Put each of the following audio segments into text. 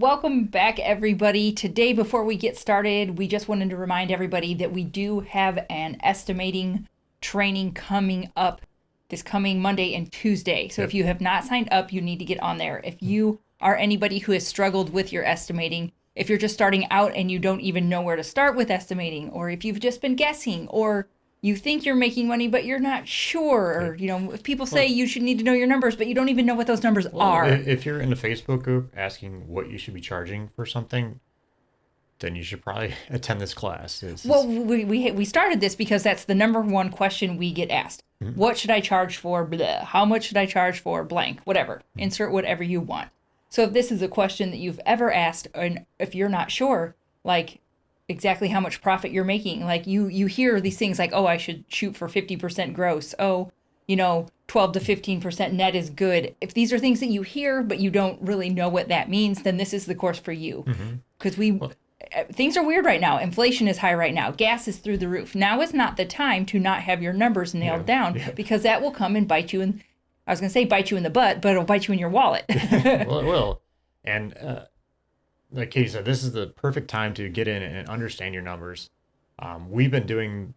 welcome back, everybody. Today, before we get started, we just wanted to remind everybody that we do have an estimating training coming up this coming Monday and Tuesday. So if you have not signed up, you need to get on there. If you are anybody who has struggled with your estimating, if you're just starting out and you don't even know where to start with estimating, or if you've just been guessing, or you think you're making money, but you're not sure. Or, if people say you should need to know your numbers, but you don't even know what those numbers are. If you're in a Facebook group asking what you should be charging for something, then you should probably attend this class. We started this because that's the number one question we get asked. Mm-hmm. What should I charge for blah? How much should I charge for blank? Whatever. Mm-hmm. Insert whatever you want. So if this is a question that you've ever asked, and if you're not sure, like exactly how much profit you're making, like you hear these things like, oh, I should shoot for 50% gross. Oh, 12 to 15% net is good. If these are things that you hear, but you don't really know what that means, then this is the course for you. Because things are weird right now. Inflation is high right now. Gas is through the roof. Now is not the time to not have your numbers nailed down because that will come and bite you in. I was going to say bite you in the butt, but it'll bite you in your wallet. Well, it will. And like Katie said, this is the perfect time to get in and understand your numbers. We've been doing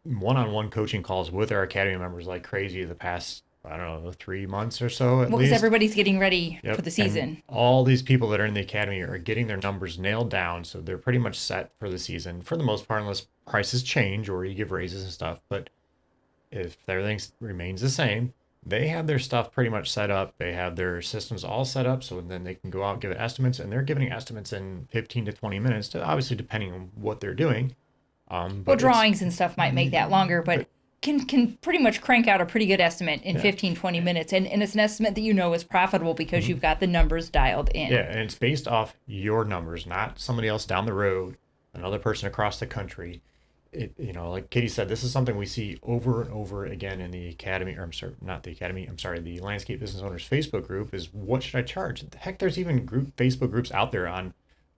one-on-one coaching calls with our Academy members like crazy the past, 3 months or so at least. Because everybody's getting ready for the season. And all these people that are in the Academy are getting their numbers nailed down, so they're pretty much set for the season for the most part, unless prices change or you give raises and stuff. But if everything remains the same, they have their stuff pretty much set up. They have their systems all set up, so then they can go out and give estimates, and they're giving estimates in 15 to 20 minutes, obviously depending on what they're doing. But drawings and stuff might make that longer, but can pretty much crank out a pretty good estimate in 15, 20 minutes. And it's an estimate that is profitable because you've got the numbers dialed in. Yeah, and it's based off your numbers, not somebody else down the road, another person across the country. Like Katie said, this is something we see over and over again in the Academy, the Landscape Business Owners Facebook group is, what should I charge? Heck, there's even Facebook groups out there on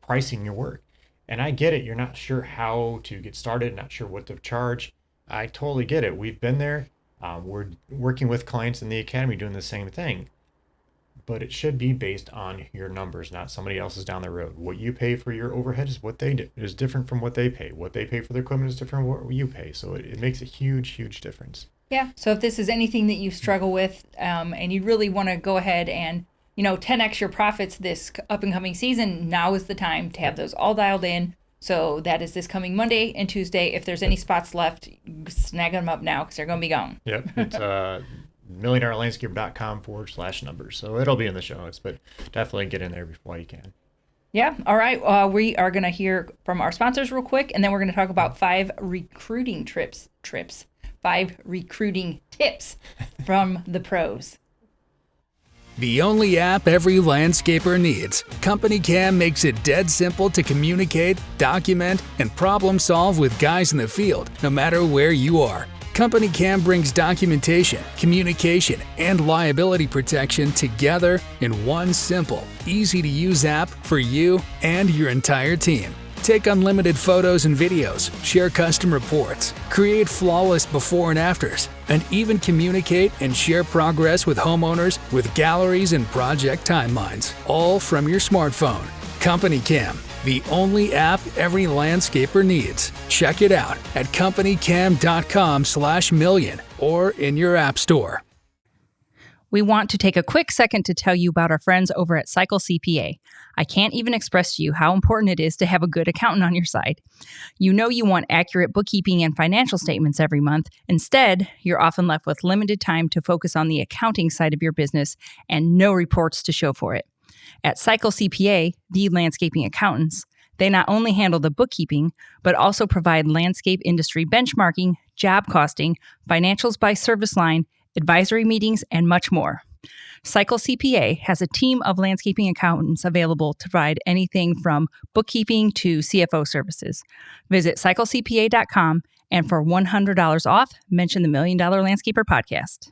pricing your work. And I get it. You're not sure how to get started, not sure what to charge. I totally get it. We've been there. We're working with clients in the Academy doing the same thing. But it should be based on your numbers, not somebody else's down the road. What you pay for your overhead is what they do. It is different from what they pay. What they pay for their equipment is different from what you pay. So it makes a huge, huge difference. Yeah. So if this is anything that you struggle with and you really want to go ahead and 10x your profits this up and coming season, now is the time to have those all dialed in. So that is this coming Monday and Tuesday. If there's any spots left, snag them up now because they're going to be gone. Yep. It's millionairelandscaper.com/numbers. So it'll be in the show notes, but definitely get in there before you can. Yeah. All right. We are going to hear from our sponsors real quick, and then we're going to talk about 5 recruiting tips from the pros. The only app every landscaper needs. Company Cam makes it dead simple to communicate, document, and problem solve with guys in the field, no matter where you are. Company Cam brings documentation, communication, and liability protection together in one simple, easy-to-use app for you and your entire team. Take unlimited photos and videos, share custom reports, create flawless before and afters, and even communicate and share progress with homeowners with galleries and project timelines, all from your smartphone. Company Cam, the only app every landscaper needs. Check it out at companycam.com/million or in your app store. We want to take a quick second to tell you about our friends over at Cycle CPA. I can't even express to you how important it is to have a good accountant on your side. You want accurate bookkeeping and financial statements every month. Instead, you're often left with limited time to focus on the accounting side of your business and no reports to show for it. At Cycle CPA, the landscaping accountants, they not only handle the bookkeeping, but also provide landscape industry benchmarking, job costing, financials by service line, advisory meetings, and much more. Cycle CPA has a team of landscaping accountants available to provide anything from bookkeeping to CFO services. Visit cyclecpa.com, and for $100 off, mention the $1 Million Landscaper podcast.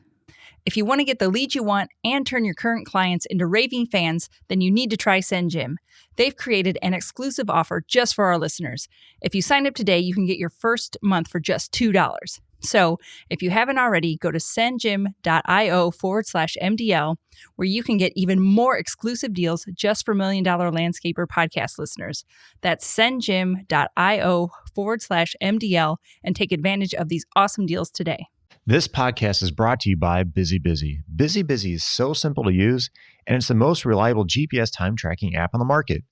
If you want to get the leads you want and turn your current clients into raving fans, then you need to try SendJim. They've created an exclusive offer just for our listeners. If you sign up today, you can get your first month for just $2. So if you haven't already, go to sendjim.io/MDL, where you can get even more exclusive deals just for $1 Million Landscaper podcast listeners. That's sendjim.io/MDL and take advantage of these awesome deals today. This podcast is brought to you by Busy Busy. Busy Busy is so simple to use, and it's the most reliable GPS time tracking app on the market.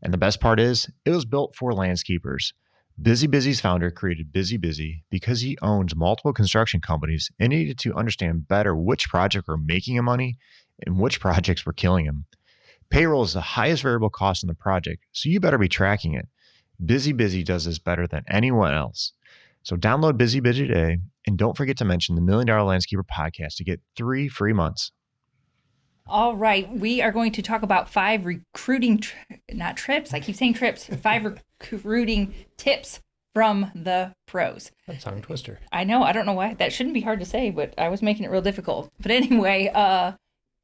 And the best part is, it was built for landscapers. Busy Busy's founder created Busy Busy because he owns multiple construction companies and needed to understand better which projects were making him money and which projects were killing him. Payroll is the highest variable cost in the project, so you better be tracking it. Busy Busy does this better than anyone else. So download Busy Busy today, and don't forget to mention the $1 Million Landscaper podcast to get 3 free months. All right, we are going to talk about 5 recruiting, not trips, I keep saying trips, 5 recruiting tips from the pros. That's a tongue twister. I know, I don't know why. That shouldn't be hard to say, but I was making it real difficult. But anyway,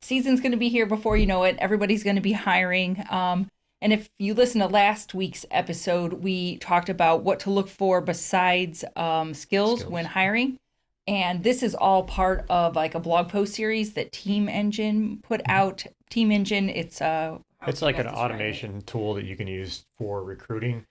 season's going to be here before you know it. Everybody's going to be hiring. And if you listen to last week's episode, we talked about what to look for besides skills when hiring. And this is all part of like a blog post series that Team Engine put out. Team Engine, it's like an automation tool that you can use for recruiting.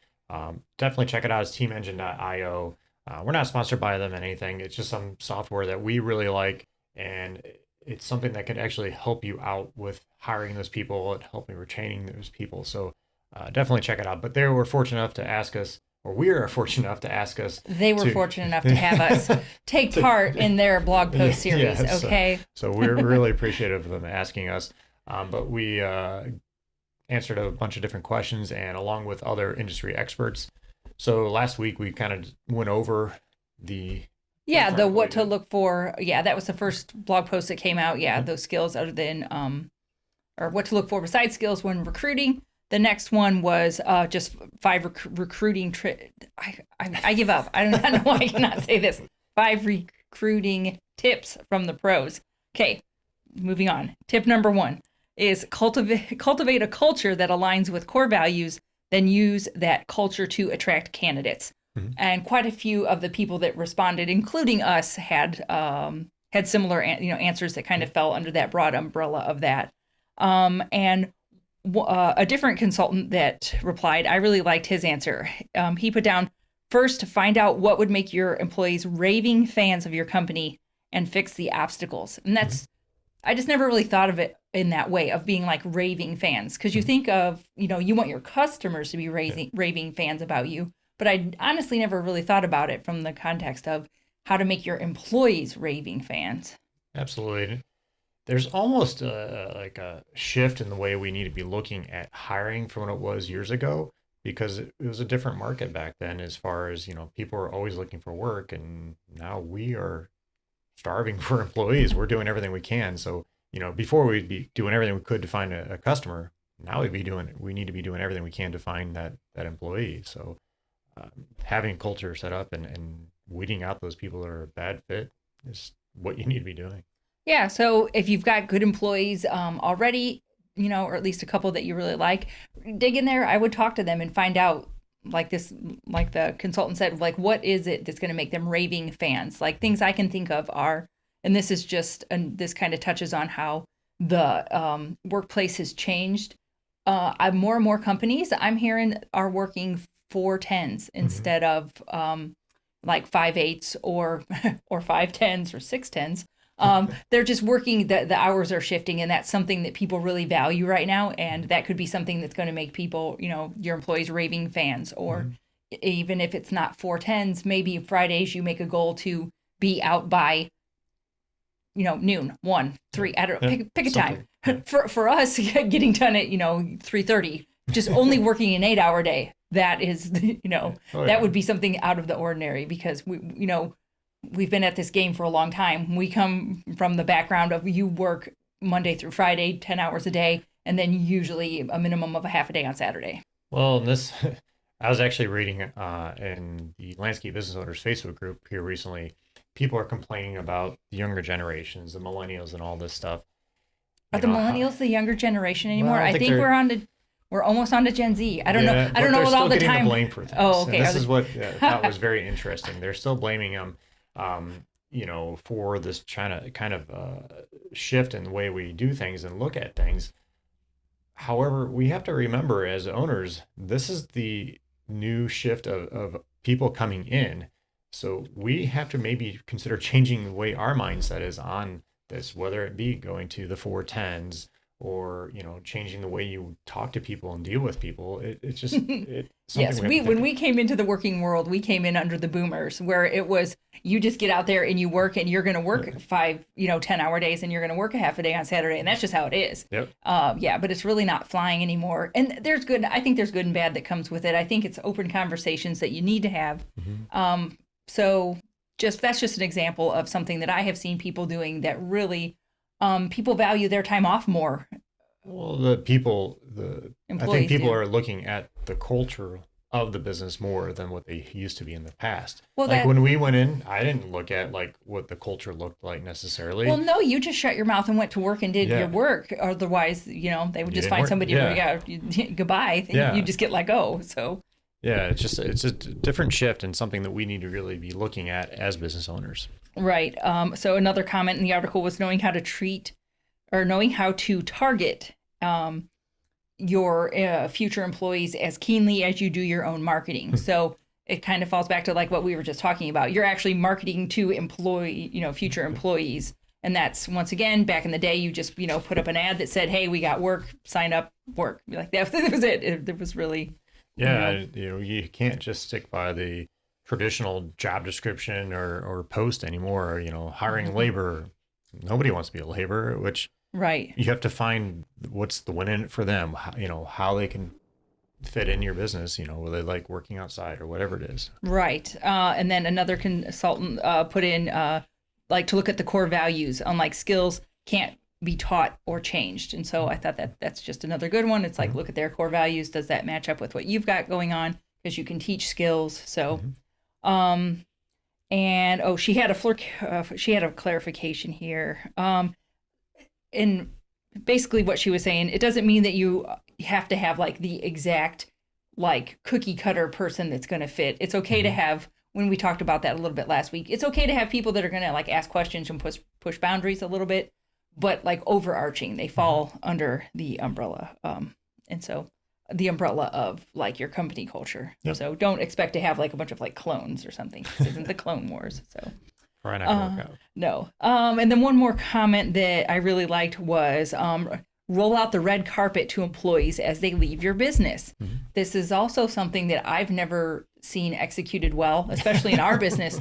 Definitely check it out. It's teamengine.io. We're not sponsored by them or anything. It's just some software that we really like, and it's something that can actually help you out with hiring those people and helping retaining those people. So definitely check it out. But they were fortunate enough to ask us, or we are fortunate enough to ask us. They were fortunate enough to have us take part in their blog post series, okay? So we're really appreciative of them asking us. But we answered a bunch of different questions, and along with other industry experts. So last week we kind of went over the what to look for. Yeah, that was the first blog post that came out. Yeah, those skills other than or what to look for besides skills when recruiting. The next one was just 5 recruiting I give up. I don't know why I cannot say this. 5 recruiting tips from the pros. Okay, moving on. Tip number 1 is cultivate a culture that aligns with core values, then use that culture to attract candidates. Mm-hmm. And quite a few of the people that responded, including us, had similar answers that kind of fell under that broad umbrella of that. And a different consultant that replied, I really liked his answer. He put down, first, find out what would make your employees raving fans of your company and fix the obstacles. And that's, I just never really thought of it in that way of being like raving fans. Because you think of, you want your customers to be raving fans about you. But I honestly never really thought about it from the context of how to make your employees raving fans. Absolutely. There's almost like a shift in the way we need to be looking at hiring from what it was years ago, because it was a different market back then as far as, people were always looking for work, and now we are starving for employees. We're doing everything we can. So, before we'd be doing everything we could to find a customer, now we need to be doing everything we can to find that employee. So having a culture set up and weeding out those people that are a bad fit is what you need to be doing. Yeah, so if you've got good employees already, or at least a couple that you really like, dig in there. I would talk to them and find out, like the consultant said, like, what is it that's going to make them raving fans? Like, things I can think of are, and this is just, and this kind of touches on how the workplace has changed. More and more companies I'm hearing are working 4-10s instead of like 5-8s or 5-10s or 6-10s. They're just working, the hours are shifting, and that's something that people really value right now. And that could be something that's going to make people, your employees raving fans, or even if it's not 4-10s, maybe Fridays you make a goal to be out by, noon, 1, 3, I don't know, pick a time. For us, getting done at, 3:30, just only working an 8-hour day. That is, that would be something out of the ordinary, because we've been at this game for a long time. We come from the background of you work Monday through Friday, 10 hours a day, and then usually a minimum of a half a day on Saturday. Well, I was actually reading in the Landscape Business Owners Facebook group here recently, people are complaining about the younger generations, the millennials and all this stuff. Are the millennials the younger generation anymore? Well, I think we're almost on to Gen Z. I don't know. I don't know what all the time. The blame for things. Oh, okay. And this is what I thought was very interesting. They're still blaming them. for this China kind of shift in the way we do things and look at things. However, we have to remember as owners, this is the new shift of people coming in. So we have to maybe consider changing the way our mindset is on this, whether it be going to the 410s or, changing the way you talk to people and deal with people. It's just, it's yes, when we came into the working world, we came in under the boomers, where it was you just get out there and you work, and you're going to work 10-hour days, and you're going to work a half a day on Saturday, and that's just how it is. Yep. But it's really not flying anymore. And I think there's good and bad that comes with it. I think it's open conversations that you need to have. Mm-hmm. So that's just an example of something that I have seen people doing that really people value their time off more. Well, I think people are looking at the culture of the business more than what they used to be in the past. Well, when we went in, I didn't look at what the culture looked like necessarily. Well, no, you just shut your mouth and went to work and did your work. Otherwise, they would just find somebody. Goodbye. Yeah. You just get let go. So. Yeah, it's a different shift and something that we need to really be looking at as business owners. Right. So another comment in the article was knowing how to target your future employees as keenly as you do your own marketing. So it kind of falls back to what we were just talking about. You're actually marketing to future employees. And that's, once again, back in the day, you just, put up an ad that said, hey, we got work, sign up, work. That was it. It was really... Yeah, you can't just stick by the traditional job description or post anymore. Hiring labor, nobody wants to be a laborer, which right. You have to find what's the win in it for them, how they can fit in your business, whether they like working outside or whatever it is. Right. And then another consultant put in to look at the core values, unlike skills can't be taught or changed. And so I thought that's just another good one. It's look at their core values. Does that match up with what you've got going on? Because you can teach skills. So, and she had a clarification here. And basically what she was saying, it doesn't mean that you have to have the exact cookie cutter person that's going to fit. It's okay to have, when we talked about that a little bit last week, it's okay to have people that are going to ask questions and push boundaries a little bit. But overarching, they fall under the umbrella. And so the umbrella of your company culture. Yep. So don't expect to have a bunch of clones or something. This isn't the Clone Wars. So probably not gonna work out. No. And then one more comment that I really liked was roll out the red carpet to employees as they leave your business. Mm-hmm. This is also something that I've never seen executed well, especially in our business.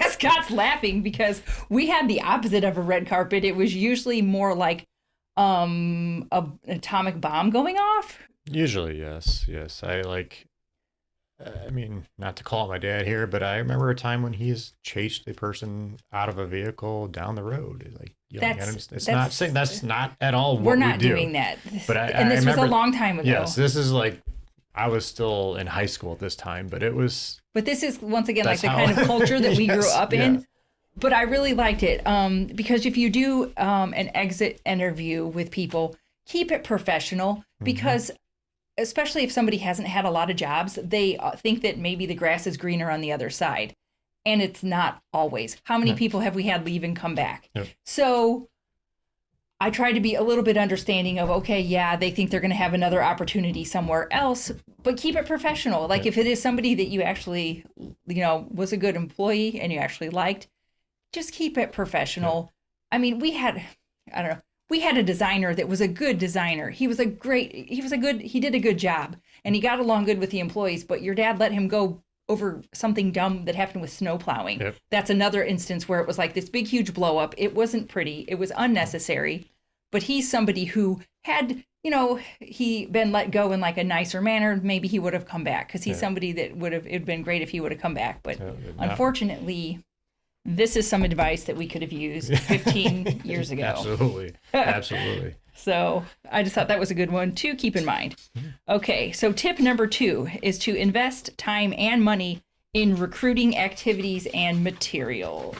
Scott's laughing because we had the opposite of a red carpet. It was usually more an atomic bomb going off. Usually, yes. Not to call out my dad here, but I remember a time when he's chased a person out of a vehicle down the road. That's not at all what we do. We're not doing that. But this was a long time ago. Yes, this is I was still in high school at this time, but it was... But this is, once again, the kind of culture that we grew up in. But I really liked it because if you do an exit interview with people, keep it professional because especially if somebody hasn't had a lot of jobs, they think that maybe the grass is greener on the other side. And it's not always. How many people have we had leave and come back? Yep. So I try to be a little bit understanding of, okay, yeah, they think they're going to have another opportunity somewhere else, but keep it professional. If it is somebody that you actually, was a good employee and you actually liked, just keep it professional. Yeah. We had a designer that was a good designer. He did a good job and he got along good with the employees, but your dad let him go over something dumb that happened with snow plowing. Yep. That's another instance where it was this big, huge blow up. It wasn't pretty. It was unnecessary. But he's somebody who had, he been let go in a nicer manner. Maybe he would have come back because he's somebody that it'd been great if he would have come back. But unfortunately, this is some advice that we could have used 15 years ago. Absolutely. So I just thought that was a good one to keep in mind. Okay, so tip number 2 is to invest time and money in recruiting activities and materials.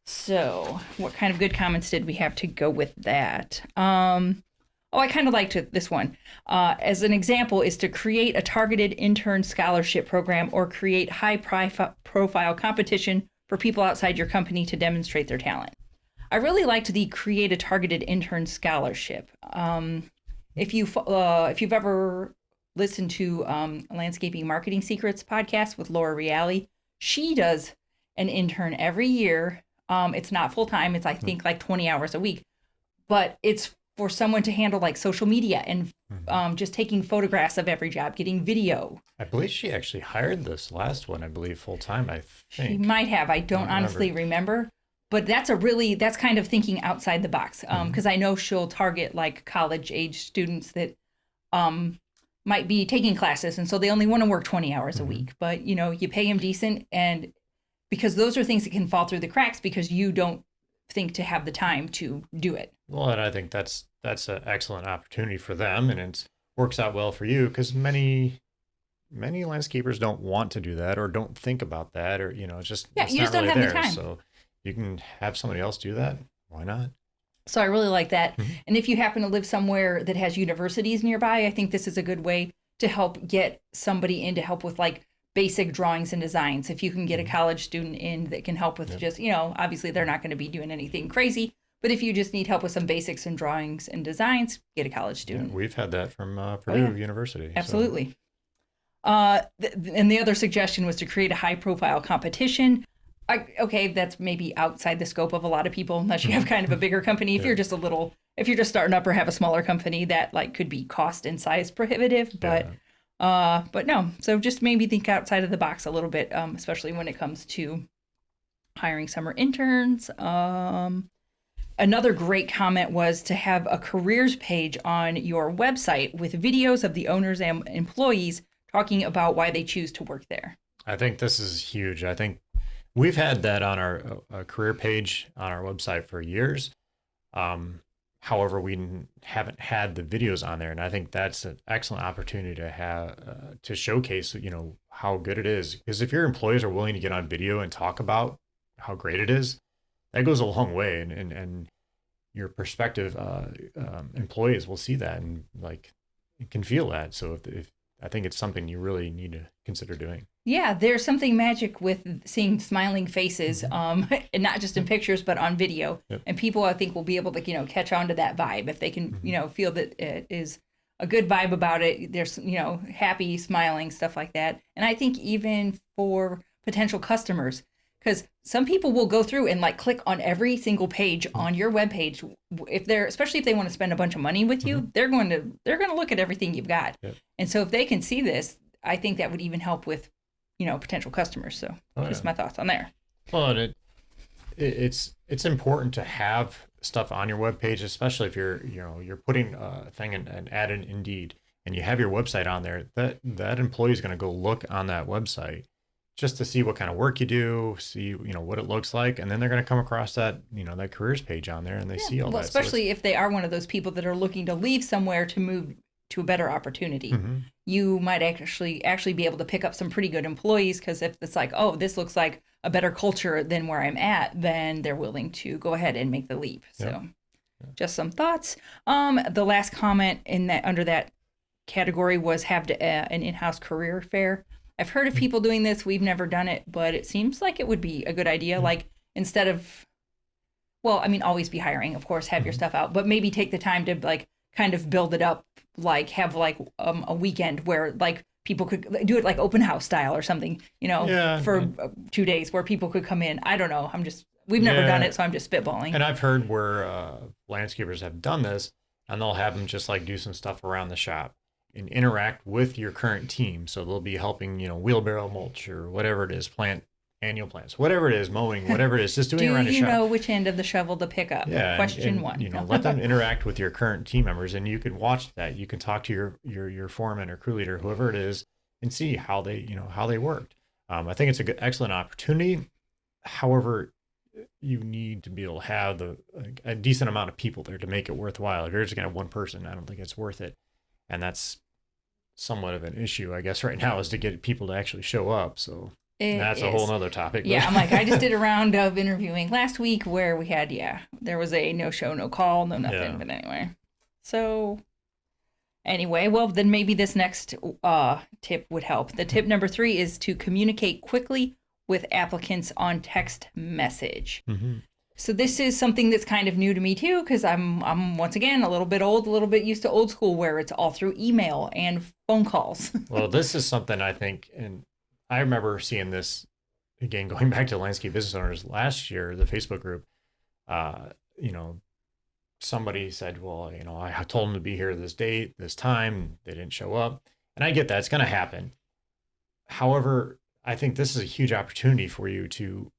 So what kind of good comments did we have to go with that? I kind of liked this one. As an example is to create a targeted intern scholarship program or create high profile competition for people outside your company to demonstrate their talent. I really liked the Create a Targeted Intern Scholarship. If you've ever listened to Landscaping Marketing Secrets podcast with Laura Reale, she does an intern every year. It's not full time. It's, I think, like 20 hours a week, but it's for someone to handle like social media and just taking photographs of every job, getting video. I believe she actually hired this last one, I believe, full time, I think. She might have. I don't honestly remember. But that's kind of thinking outside the box. Because I know she'll target like college age students that might be taking classes. And so they only want to work 20 hours a week. But, you know, you pay them decent. And because those are things that can fall through the cracks because you don't think to have the time to do it. Well, and I think that's an excellent opportunity for them. And it works out well for you because many landscapers don't want to do that or don't think about that, or, you know, it's just, it's you not just don't really have there. the time. So you can have somebody else do that. Why not? So I really like that. And if you happen to live somewhere that has universities nearby, I think this is a good way to help get somebody in to help with like basic drawings and designs. If you can get a college student in that can help with just, you know, obviously they're not going to be doing anything crazy, but if you just need help with some basics and drawings and designs, get a college student. Yeah, we've had that from Purdue University. Absolutely. And the other suggestion was to create a high profile competition. Okay, that's maybe outside the scope of a lot of people, unless you have kind of a bigger company. If you're just starting up or have a smaller company, that like could be cost and size prohibitive. But no. So just maybe think outside of the box a little bit, especially when it comes to hiring summer interns. Another great comment was to have a careers page on your website with videos of the owners and employees talking about why they choose to work there. I think this is huge. I think we've had that on our career page on our website for years. However, we haven't had the videos on there, and I think that's an excellent opportunity to have to showcase, you know, how good it is. Because if your employees are willing to get on video and talk about how great it is, that goes a long way, and your prospective employees will see that and like can feel that. So if I think it's something you really need to consider doing. Yeah, there's something magic with seeing smiling faces, and not just in pictures, but on video. Yep. And people, I think, will be able to, you know, catch on to that vibe if they can, you know, feel that it is a good vibe about it. There's, you know, happy, smiling, stuff like that. And I think even for potential customers, because some people will go through and like click on every single page on your webpage. Especially if they want to spend a bunch of money with you, they're going to look at everything you've got. Yep. And so if they can see this, I think that would even help with, you know, potential customers. So just my thoughts on there. Well, and it's important to have stuff on your webpage, especially if you're putting a thing and add an Indeed and you have your website on there, that employee is going to go look on that website just to see what kind of work you do, see, you know, what it looks like. And then they're going to come across that, you know, that careers page on there and they see all that. Especially if they are one of those people that are looking to leave somewhere to move to a better opportunity. You might actually be able to pick up some pretty good employees, because if it's like, oh, this looks like a better culture than where I'm at, then they're willing to go ahead and make the leap. So just some thoughts. The last comment under that category was have an in-house career fair. I've heard of people doing this. We've never done it, but it seems like it would be a good idea. Like instead of, well, I mean, always be hiring, of course, have your stuff out, but maybe take the time to like kind of build it up, like have like a weekend where like people could do it like open house style or something, you know, for 2 days where people could come in. I don't know. We've never done it, so I'm just spitballing. And I've heard where landscapers have done this, and they'll have them just like do some stuff around the shop and interact with your current team. So they'll be helping, you know, wheelbarrow mulch or whatever it is, plant annual plants, whatever it is, mowing, whatever it is, just doing around a shop. Do you know which end of the shovel to pick up? Yeah, Question one. You know, let them interact with your current team members, and you can watch that. You can talk to your foreman or crew leader, whoever it is, and see how they worked. I think it's a good, excellent opportunity. However, you need to be able to have a decent amount of people there to make it worthwhile. If you're just going to have one person, I don't think it's worth it. And that's somewhat of an issue, I guess, right now, is to get people to actually show up. So that's a whole nother topic. Yeah, I'm like, I just did a round of interviewing last week where we had, there was a no show, no call, no nothing. Yeah. But anyway, well, then maybe this next tip would help. The tip number 3 is to communicate quickly with applicants on text message. Mm-hmm. So this is something that's kind of new to me too, because I'm once again a little bit old, a little bit used to old school where it's all through email and phone calls. Well, this is something I think, and I remember seeing this again, going back to landscape business owners last year, the Facebook group, you know, somebody said, well, you know, I told them to be here this date, this time, they didn't show up. And I get that, it's going to happen. However, I think this is a huge opportunity for you to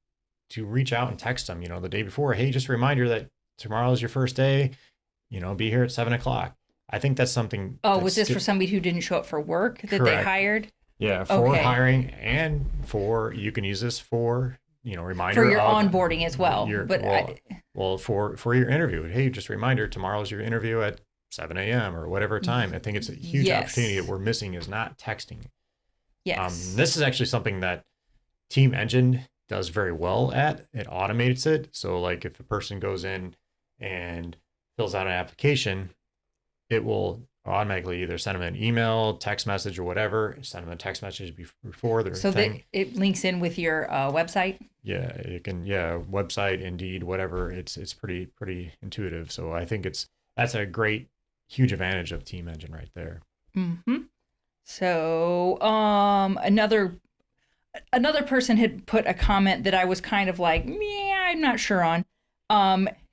reach out and text them, you know, the day before. Hey, just a reminder that tomorrow is your first day, you know, be here at 7:00. I think that's something. Oh, was this for somebody who didn't show up for work that Correct. they hired? Yeah, for hiring and for, you can use this for, you know, reminder for your of onboarding as well. For your interview. Hey, just a reminder, tomorrow's your interview at 7 a.m. or whatever time. I think it's a huge opportunity that we're missing is not texting. Yes. This is actually something that Team Engine does very well at. It automates it. So like if a person goes in and fills out an application, it will automatically either send them an email, text message, or whatever. Send them a text message before their thing. It links in with your website. Yeah, it can. Yeah, website, Indeed, whatever. It's pretty intuitive. So I think that's a great, huge advantage of Team Engine right there. Mm-hmm. So another person had put a comment that I was kind of like, yeah, I'm not sure on.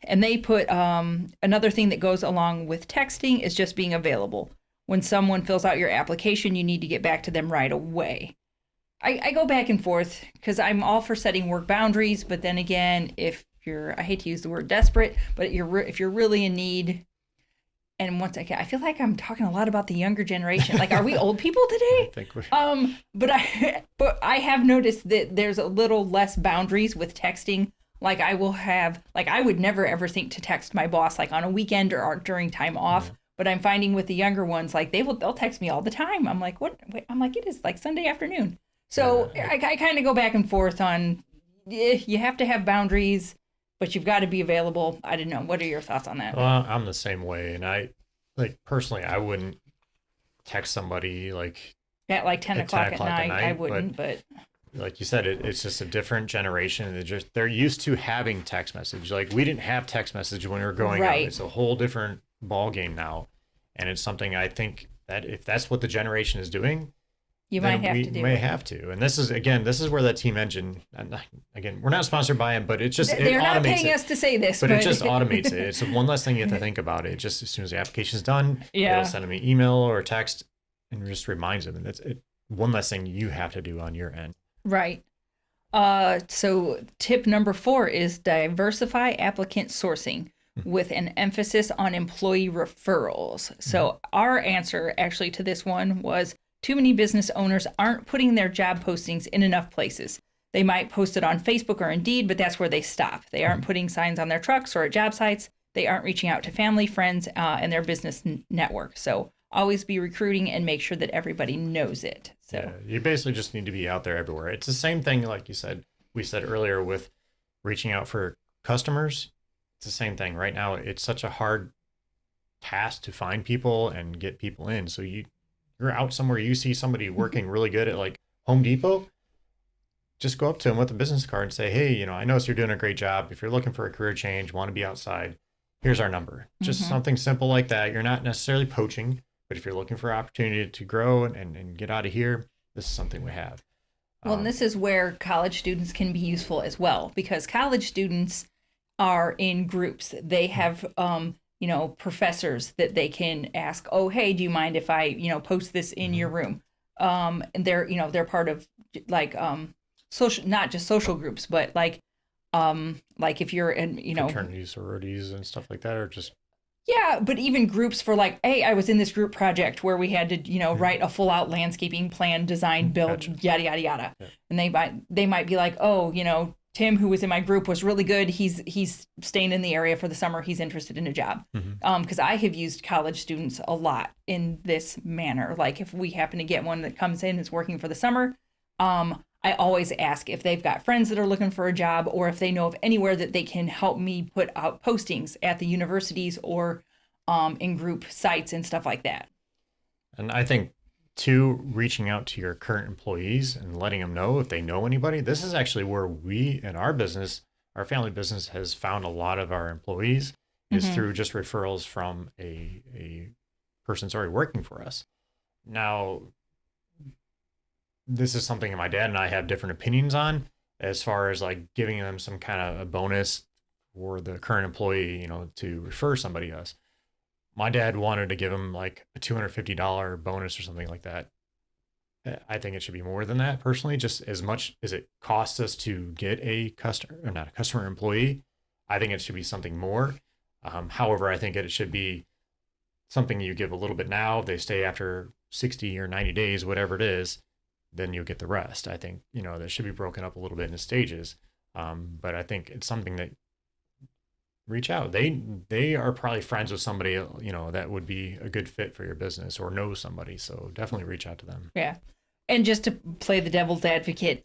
And they put another thing that goes along with texting is just being available. When someone fills out your application, you need to get back to them right away. I go back and forth because I'm all for setting work boundaries, but then again, if I hate to use the word desperate, but if you're really in need, and once again, I feel like I'm talking a lot about the younger generation. Like, are we old people today? I think we. But I have noticed that there's a little less boundaries with texting. Like I would never ever think to text my boss like on a weekend or during time off. Yeah. But I'm finding with the younger ones, like they'll text me all the time. I'm like, what? Wait, I'm like, it is like Sunday afternoon. So I kind of go back and forth on, you have to have boundaries, but you've got to be available. I don't know. What are your thoughts on that? Well, I'm the same way. And I, like, personally, I wouldn't text somebody like at like 10 o'clock at night. I wouldn't, but like you said, it's just a different generation. They're used to having text message. Like we didn't have text message when we were growing up. It's a whole different ball game now. And it's something I think that if that's what the generation is doing, you might have to do. May have to. And this is where that Team Engine, and again, we're not sponsored by them, but it just they're it not automates paying it. us to say this, but it just automates it. It's one less thing you have to think about. It just as soon as the application's done, it'll send them an email or a text and just reminds them. And it's one less thing you have to do on your end. Right. So tip number 4 is diversify applicant sourcing with an emphasis on employee referrals. So our answer actually to this one was too many business owners aren't putting their job postings in enough places. They might post it on Facebook or Indeed, but that's where they stop. They aren't putting signs on their trucks or at job sites. They aren't reaching out to family, friends, and their business network. So always be recruiting and make sure that everybody knows it. So yeah, you basically just need to be out there everywhere. It's the same thing, like we said earlier with reaching out for customers. It's the same thing. Right now, it's such a hard task to find people and get people in. So you're out somewhere, you see somebody working really good at like Home Depot, just go up to them with a business card and say, hey, I noticed you're doing a great job. If you're looking for a career change, want to be outside, here's our number. Just something simple like that. You're not necessarily poaching, but if you're looking for opportunity to grow and get out of here, this is something we have. Well, and this is where college students can be useful as well, because college students are in groups. They have, professors that they can ask, oh, hey, do you mind if I, post this in your room? And they're part of like, social, not just social groups, but like if you're in, fraternities, sororities and stuff like that, or just. Yeah, but even groups for like, hey, I was in this group project where we had to, write a full out landscaping plan, design, build, yada, yada, yada. Yeah. And they might be like, oh, Tim, who was in my group, was really good. He's staying in the area for the summer. He's interested in a job. Because I have used college students a lot in this manner. Like if we happen to get one that comes in, is working for the summer, I always ask if they've got friends that are looking for a job or if they know of anywhere that they can help me put out postings at the universities or in group sites and stuff like that. And I think Two, reaching out to your current employees and letting them know if they know anybody. This is actually where we, in our business, our family business, has found a lot of our employees is through just referrals from a person that's already working for us. Now, this is something that my dad and I have different opinions on, as far as like giving them some kind of a bonus for the current employee, to refer somebody to us. My dad wanted to give him like a $250 bonus or something like that. I think it should be more than that personally, just as much as it costs us to get a customer, or not a customer, employee. I think it should be something more. However, I think it should be something you give a little bit now. If they stay after 60 or 90 days, whatever it is, then you'll get the rest. I think, that should be broken up a little bit into stages. But I think it's something that reach out. They are probably friends with somebody, that would be a good fit for your business or know somebody. So definitely reach out to them. Yeah. And just to play the devil's advocate,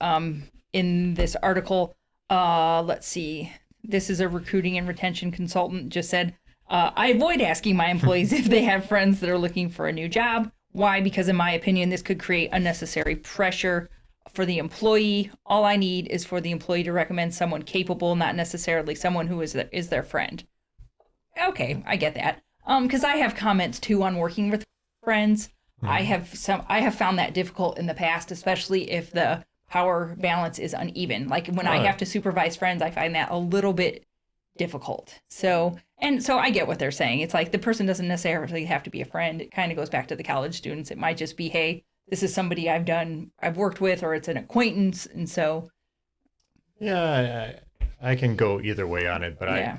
in this article, let's see, this is a recruiting and retention consultant just said, I avoid asking my employees if they have friends that are looking for a new job. Why? Because in my opinion, this could create unnecessary pressure for the employee. All I need is for the employee to recommend someone capable, not necessarily someone who is their friend. Okay, I get that. Because I have comments too on working with friends. I have found that difficult in the past, especially if the power balance is uneven. Like when I have to supervise friends, I find that a little bit difficult. So I get what they're saying. It's like the person doesn't necessarily have to be a friend. It kind of goes back to the college students. It might just be, hey, this is somebody I've worked with, or it's an acquaintance. And so. Yeah, I can go either way on it, but yeah.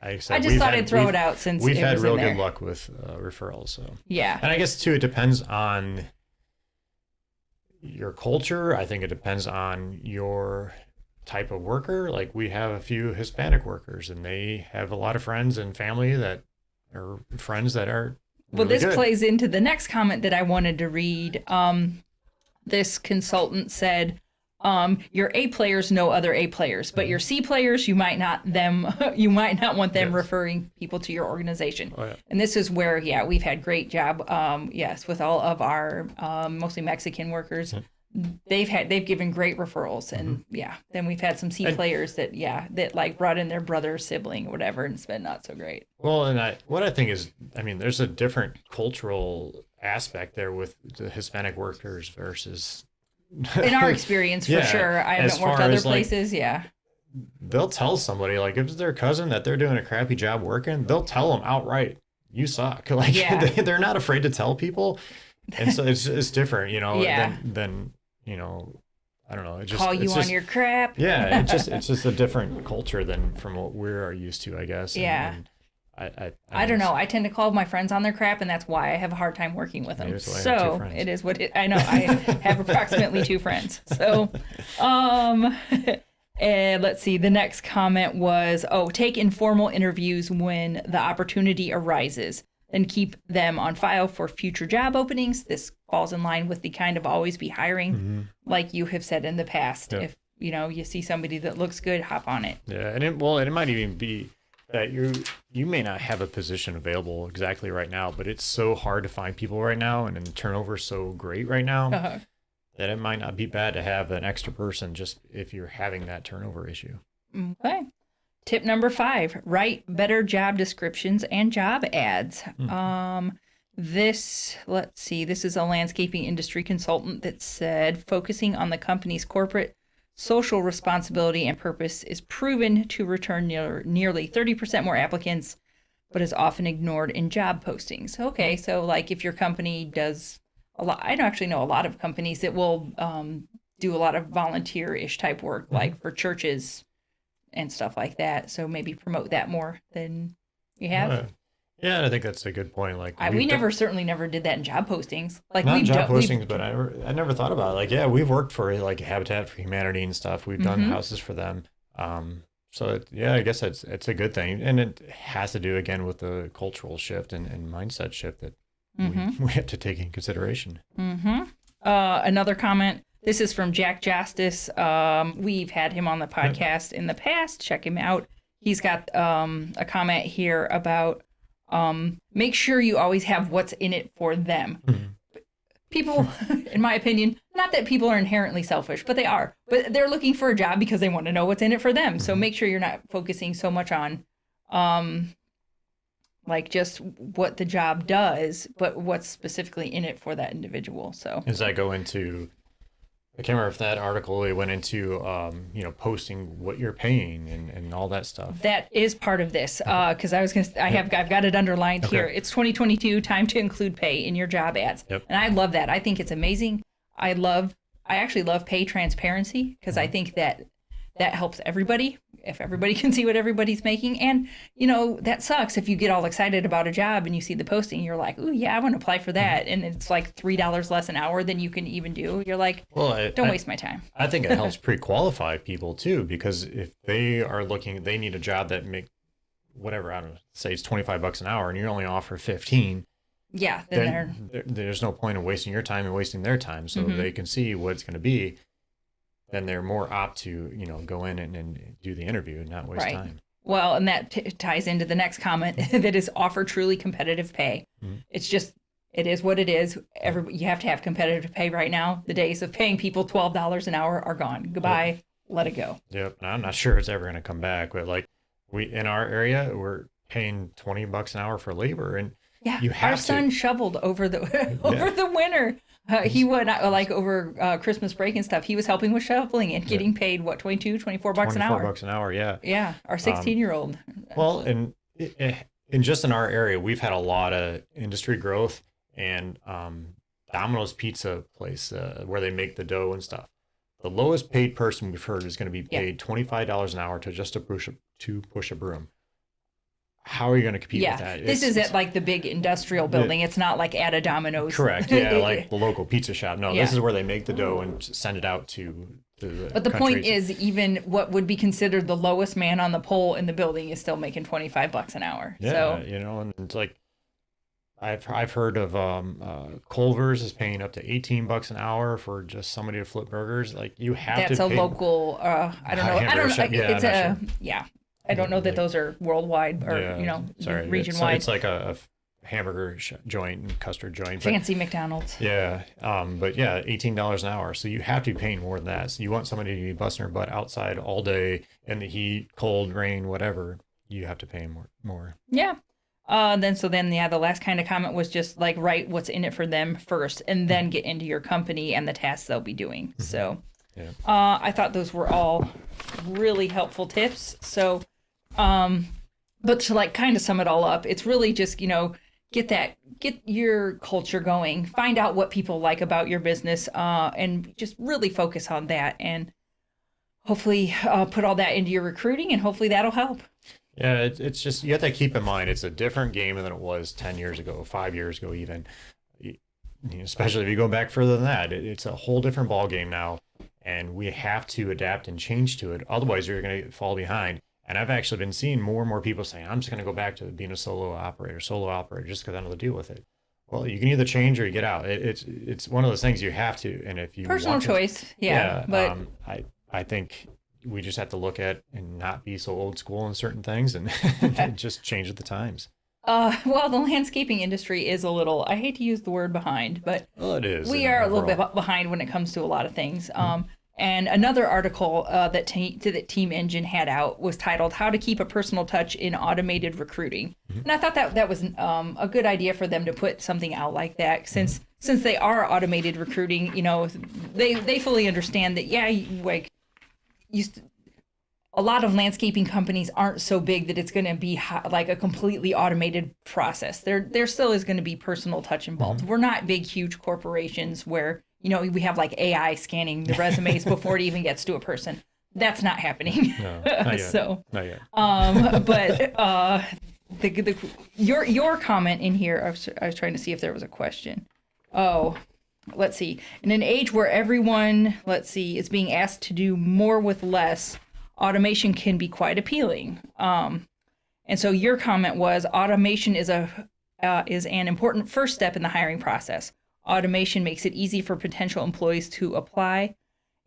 I just thought I'd throw it out since we've it had was real in there. good luck with referrals. So yeah. And I guess too, it depends on your culture. I think it depends on your type of worker. Like we have a few Hispanic workers, and they have a lot of friends and family that are friends that are well, really this good. plays into the next comment that I wanted to read. This consultant said, your A players know other A players, but your C players, you might not want them referring people to your organization. Oh, yeah. And this is where, we've had great job. Yes, with all of our mostly Mexican workers. They've given great referrals, and then we've had some C players that like brought in their brother, sibling, or whatever, and it's been not so great. Well, and what I think is, there's a different cultural aspect there with the Hispanic workers versus. In our experience, for sure. I haven't worked other places. They'll tell somebody, like if it's their cousin that they're doing a crappy job working, they'll tell them outright, "You suck." Like they're not afraid to tell people, and so it's different, than I don't know. Call you on your crap. Yeah, it's just a different culture than from what we're used to, I guess. And I don't know. I tend to call my friends on their crap, and that's why I have a hard time working with them. So it is what I know. I have approximately 2 friends. So, and let's see. The next comment was, take informal interviews when the opportunity arises, and keep them on file for future job openings. This falls in line with the kind of always be hiring, like you have said in the past. Yeah. If you see somebody that looks good, hop on it. Yeah, and it might even be that you may not have a position available exactly right now, but it's so hard to find people right now, and the turnover is so great right now that it might not be bad to have an extra person just if you're having that turnover issue. Okay. Tip number 5, write better job descriptions and job ads. This is a landscaping industry consultant that said, focusing on the company's corporate social responsibility and purpose is proven to return nearly 30% more applicants, but is often ignored in job postings. Okay, so like if your company does a lot, I actually know a lot of companies that will do a lot of volunteer-ish type work, like for churches and stuff like that. So maybe promote that more than you have. Yeah, I think that's a good point. Like we certainly never did that in job postings. Like not job postings, but I never thought about it. Like, we've worked for like Habitat for Humanity and stuff. We've done houses for them. So I guess it's a good thing, and it has to do again with the cultural shift and mindset shift that we have to take in consideration. Another comment. This is from Jack Justice. We've had him on the podcast in the past. Check him out. He's got a comment here about make sure you always have what's in it for them. people, in my opinion, not that people are inherently selfish, but they are. But they're looking for a job because they want to know what's in it for them. So make sure you're not focusing so much on like just what the job does, but what's specifically in it for that individual. So Does that go into, I can't remember if that article it went into, posting what you're paying and all that stuff. that is part of this, because I've got it underlined here. It's 2022, time to include pay in your job ads. Yep. And I love that. I think it's amazing. I actually love pay transparency because I think that helps everybody. If everybody can see what everybody's making. And, that sucks if you get all excited about a job and you see the posting, you're like, ooh, yeah, I want to apply for that. And it's like $3 less an hour than you can even do. You're like, don't waste my time. I think it helps pre-qualify people too, because if they are looking, they need a job that make whatever, I don't know, say it's $25 an hour and you only offer 15. Yeah. Then there's no point in wasting your time and wasting their time. So they can see what it's going to be. Then they're more apt to, go in and do the interview and not waste time. Well, and that ties into the next comment that is offer truly competitive pay. It's just, it is what it is. You have to have competitive pay right now. The days of paying people $12 an hour are gone. Goodbye. Let it go. Yep. And I'm not sure it's ever going to come back, but like in our area, we're paying $20 an hour for labor, and you have our son shoveled over the the winter. He would over Christmas break and stuff. He was helping with shoveling and getting paid $24 an hour. $24 an hour, yeah. Yeah, our 16-year-old. Well, and just in our area, we've had a lot of industry growth, and Domino's Pizza place where they make the dough and stuff. The lowest paid person we've heard is going to be paid $25 an hour to push a broom. How are you going to compete with that? This is at like the big industrial building. It's not like at a Domino's. Correct. Yeah, like the local pizza shop. No, this is where they make the dough and send it out to the But the countries. point is, even what would be considered the lowest man on the pole in the building is still making $25 an hour. Yeah, so, and it's like I've heard of Culver's is paying up to $18 an hour for just somebody to flip burgers. Like you have that's to. That's a local. I don't know. Yeah, I don't know that those are worldwide or region wide. It's like a hamburger joint and custard joint. Fancy McDonald's. Yeah, but yeah, $18 an hour. So you have to be paying more than that. So you want somebody to be busting their butt outside all day in the heat, cold, rain, whatever. You have to pay more. Yeah. The last kind of comment was just like write what's in it for them first, and then get into your company and the tasks they'll be doing. So, I thought those were all really helpful tips. So. But to like kind of sum it all up, it's really just, get your culture going, find out what people like about your business, and just really focus on that, and hopefully put all that into your recruiting, and hopefully that'll help. Yeah, it's just, you have to keep in mind, it's a different game than it was 10 years ago, 5 years ago even, especially if you go back further than that. It's a whole different ball game now, and we have to adapt and change to it. Otherwise, you're going to fall behind. And I've actually been seeing more and more people saying, I'm just going to go back to being a solo operator, just because I know the deal with it. Well, you can either change or you get out. It's one of those things you have to. And if you personal choice, but I think we just have to look at and not be so old school in certain things and just change with the times. Well, the landscaping industry is a little, I hate to use the word behind, but it is. We are a little bit behind when it comes to a lot of things. And another article that Team Engine had out was titled "How to Keep a Personal Touch in Automated Recruiting," and I thought that was a good idea for them to put something out like that, since they are automated recruiting. They fully understand that. A lot of landscaping companies aren't so big that it's going to be like a completely automated process. There still is going to be personal touch involved. We're not big, huge corporations where we have like AI scanning the resumes before it even gets to a person. That's not happening. No, not yet. Not yet. But your comment in here, I was trying to see if there was a question. Oh, let's see. In an age where everyone, is being asked to do more with less, automation can be quite appealing. And so your comment was automation is an important first step in the hiring process. Automation makes it easy for potential employees to apply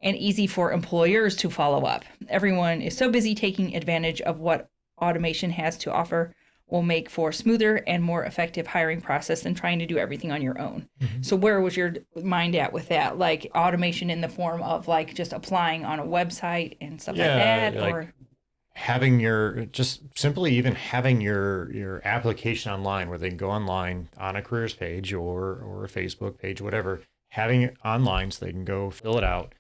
and easy for employers to follow up. Everyone is so busy taking advantage of what automation has to offer will make for smoother and more effective hiring process than trying to do everything on your own. So where was your mind at with that? Like automation in the form of like just applying on a website and stuff like that, like or having just simply even having your application online where they can go online on a careers page or a Facebook page, whatever, having it online so they can go fill it out.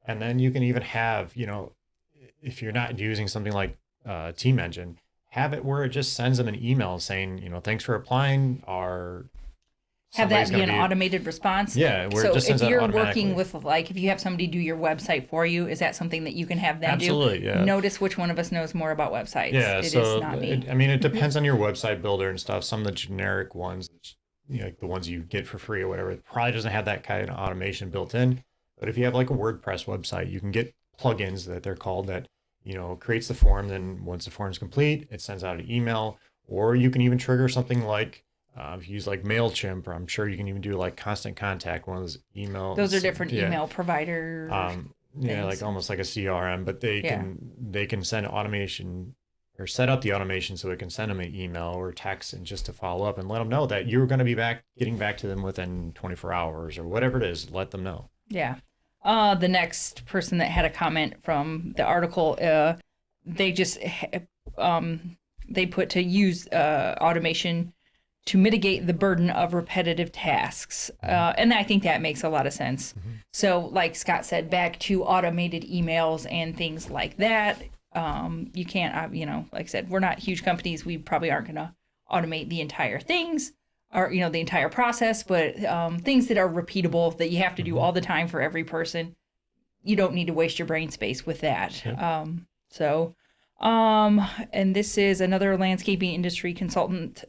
And then you can even have, if you're not using something like Team Engine, have it where it just sends them an email saying, thanks for applying. have that be an automated response. Yeah, where so it just sends if that you're automatically. working with, like, if you have somebody do your website for you, is that something that you can have them Absolutely, do? yeah. Notice which one of us knows more about websites. Yeah, It is so not me. it depends on your website builder and stuff. Some of the generic ones, like the ones you get for free or whatever, it probably doesn't have that kind of automation built in. But if you have like a WordPress website, you can get plugins that they're called that creates the form. Then once the form's complete, it sends out an email, or you can even trigger something like. If you use like MailChimp, or I'm sure you can even do like Constant Contact, one of those email. Those are different email provider. Yeah, like almost like a CRM, but they can send automation or set up the automation so it can send them an email or text and just to follow up and let them know that you're going to be getting back to them within 24 hours or whatever it is. Let them know. Yeah. The next person that had a comment from the article, they just they put to use automation to mitigate the burden of repetitive tasks. And I think that makes a lot of sense. So like Scott said, back to automated emails and things like that. You can't, like I said, we're not huge companies. We probably aren't going to automate the entire things or, the entire process, but things that are repeatable that you have to do all the time for every person, you don't need to waste your brain space with that. Yep. And this is another landscaping industry consultant,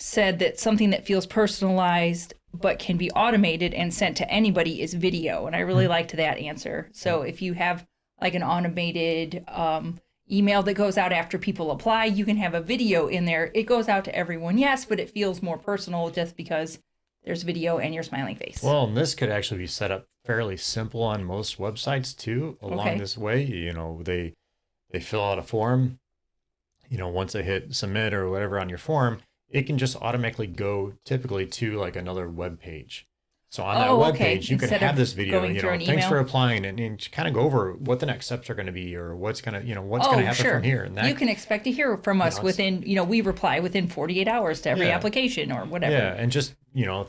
said that something that feels personalized but can be automated and sent to anybody is video. And I really liked that answer. So if you have like an automated email that goes out after people apply, you can have a video in there. It goes out to everyone, yes, but it feels more personal just because there's video and your smiling face. Well, and this could actually be set up fairly simple on most websites too, along this way. They fill out a form, once they hit submit or whatever on your form, it can just automatically go typically to like another web page. So on that web page, you can have this video, thanks for applying, and kind of go over what the next steps are going to be or what's going to, what's going to happen from here. And that, you can expect to hear from us within, we reply within 48 hours to every application or whatever. Yeah. And just,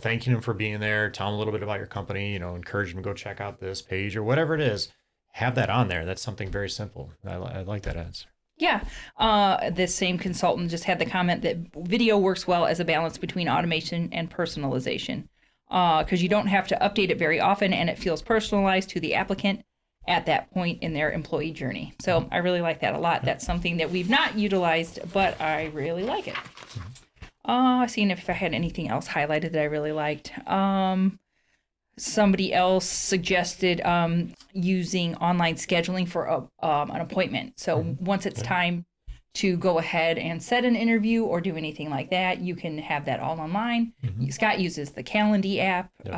thanking them for being there, tell them a little bit about your company, encourage them to go check out this page or whatever it is. Have that on there. That's something very simple. I like that answer. Yeah. This same consultant just had the comment that video works well as a balance between automation and personalization. Because you don't have to update it very often and it feels personalized to the applicant at that point in their employee journey. So I really like that a lot. That's something that we've not utilized, but I really like it. Seeing if I had anything else highlighted that I really liked. Somebody else suggested using online scheduling for an appointment. So once it's time to go ahead and set an interview or do anything like that, you can have that all online. Scott uses the Calendly app. I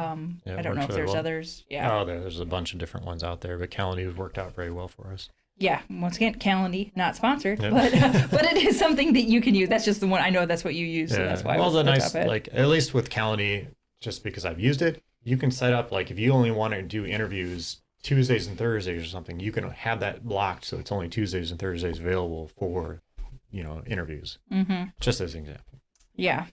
don't know if there's others. Yeah. Oh, there's a bunch of different ones out there, but Calendly has worked out very well for us. Yeah. Once again, Calendly, not sponsored, but it is something that you can use. That's just the one. I know that's what you use, so that's why. Well, the nice, like at least with Calendly, just because I've used it, you can set up like if you only want to do interviews Tuesdays and Thursdays or something, you can have that blocked so it's only Tuesdays and Thursdays available for interviews. Just as an example. Yeah.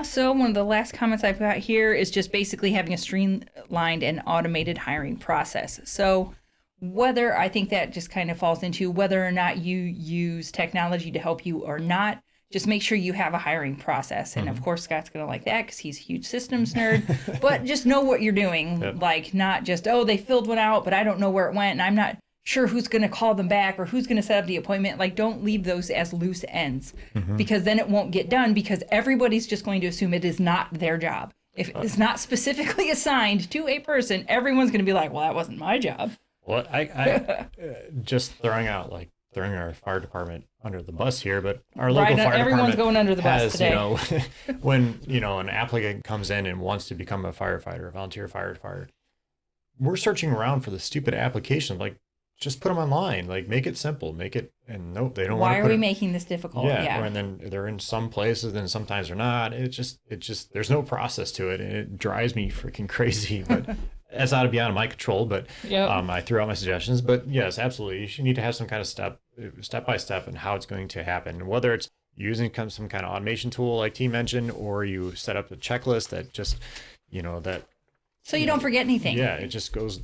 So one of the last comments I've got here is just basically having a streamlined and automated hiring process. So whether I think that just kind of falls into whether or not you use technology to help you or not, just make sure you have a hiring process. And of course, Scott's going to like that because he's a huge systems nerd, but just know what you're doing. Like not just, they filled one out, but I don't know where it went. And I'm not sure who's going to call them back or who's going to set up the appointment. Like don't leave those as loose ends because then it won't get done because everybody's just going to assume it is not their job. If it's not specifically assigned to a person, everyone's going to be like, well, that wasn't my job. Well, I just throwing our fire department under the bus here, but our local fire everyone's department going under the bus today. When an applicant comes in and wants to become a firefighter, a volunteer firefighter, we're searching around for the stupid application. Like, just put them online. Like, make it simple. Make it, and nope, they don't want Why to are put we it, making this difficult? yeah, and then they're in some places, and sometimes they're not. It just, there's no process to it, and it drives me freaking crazy. But that's out of beyond my control. But I threw out my suggestions. But yes, absolutely, you need to have some kind of step by step, and how it's going to happen. Whether it's using some kind of automation tool like T mentioned, or you set up a checklist that just, that. So you don't forget anything. Yeah, it just goes.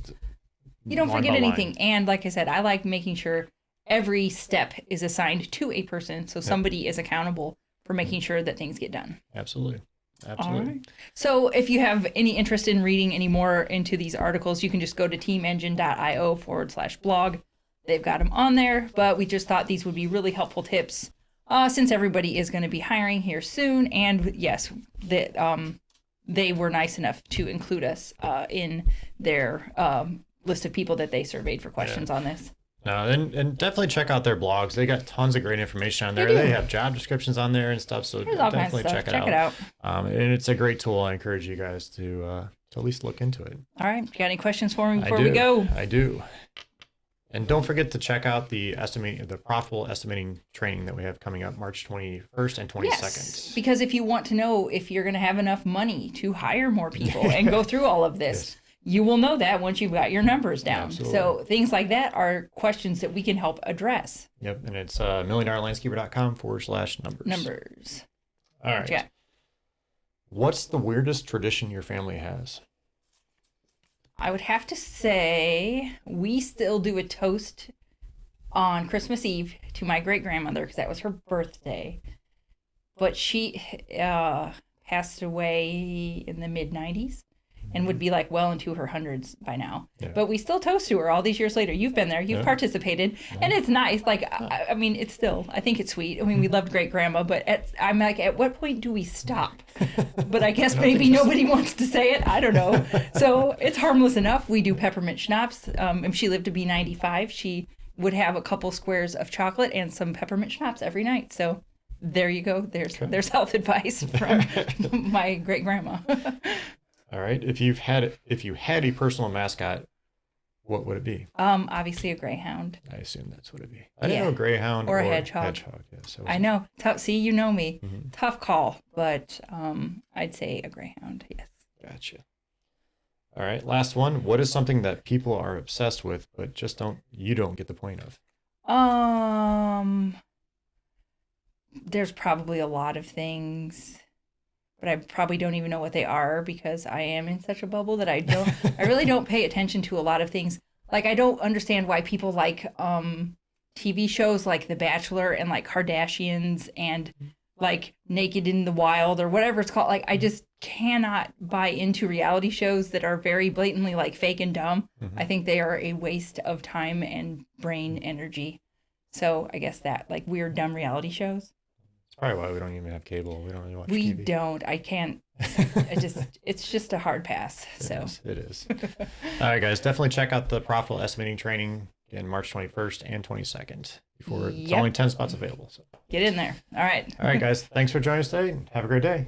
You don't forget anything. And like I said, I like making sure every step is assigned to a person, so somebody is accountable for making sure that things get done. Absolutely. All right. So if you have any interest in reading any more into these articles, you can just go to teamengine.io/blog. They've got them on there, but we just thought these would be really helpful tips since everybody is going to be hiring here soon. And yes, they were nice enough to include us in their list of people that they surveyed for questions on this. No, and definitely check out their blogs. They got tons of great information on there. They have job descriptions on there and stuff. So There's all definitely kinds of stuff. check it out. And it's a great tool. I encourage you guys to at least look into it. All right. Got any questions for me before we go? I do. And don't forget to check out the profitable estimating training that we have coming up March 21st and 22nd. Yes, because if you want to know if you're going to have enough money to hire more people and go through all of this, you will know that once you've got your numbers down. Absolutely. So things like that are questions that we can help address. Yep. And it's milliondollarlandscaper.com/numbers. Numbers. All right. Yeah. What's the weirdest tradition your family has? I would have to say we still do a toast on Christmas Eve to my great-grandmother because that was her birthday. But she passed away in the mid-90s and would be like well into her hundreds by now. Yeah. But we still toast to her all these years later. You've been there. You've participated. Yeah. And it's nice. Like, I mean, it's still, I think it's sweet. I mean, we loved great-grandma, but I'm like, at what point do we stop? But I guess maybe nobody wants to say it. I don't know. So it's harmless enough. We do peppermint schnapps. If she lived to be 95, she would have a couple squares of chocolate and some peppermint schnapps every night. So there you go. There's health advice from my great-grandma. All right. If you had a personal mascot, what would it be? Obviously a greyhound. I assume that's what it'd be. I didn't know greyhound or a hedgehog. Yeah, so I know. See, you know me. Mm-hmm. Tough call, but I'd say a greyhound. Yes. Gotcha. All right. Last one. What is something that people are obsessed with, but just you don't get the point of? There's probably a lot of things, but I probably don't even know what they are because I am in such a bubble that I really don't pay attention to a lot of things. Like, I don't understand why people like TV shows like The Bachelor and like Kardashians and like Naked in the Wild or whatever it's called. Like, I just cannot buy into reality shows that are very blatantly like fake and dumb. Mm-hmm. I think they are a waste of time and brain energy. So I guess that, like, weird, dumb reality shows. Probably why we don't even have cable. We don't really watch TV. We don't. I can't. It's just a hard pass. It is. All right, guys. Definitely check out the profitable estimating training in March 21st and 22nd. It's only 10 spots available. So get in there. All right. All right, guys. Thanks for joining us today. Have a great day.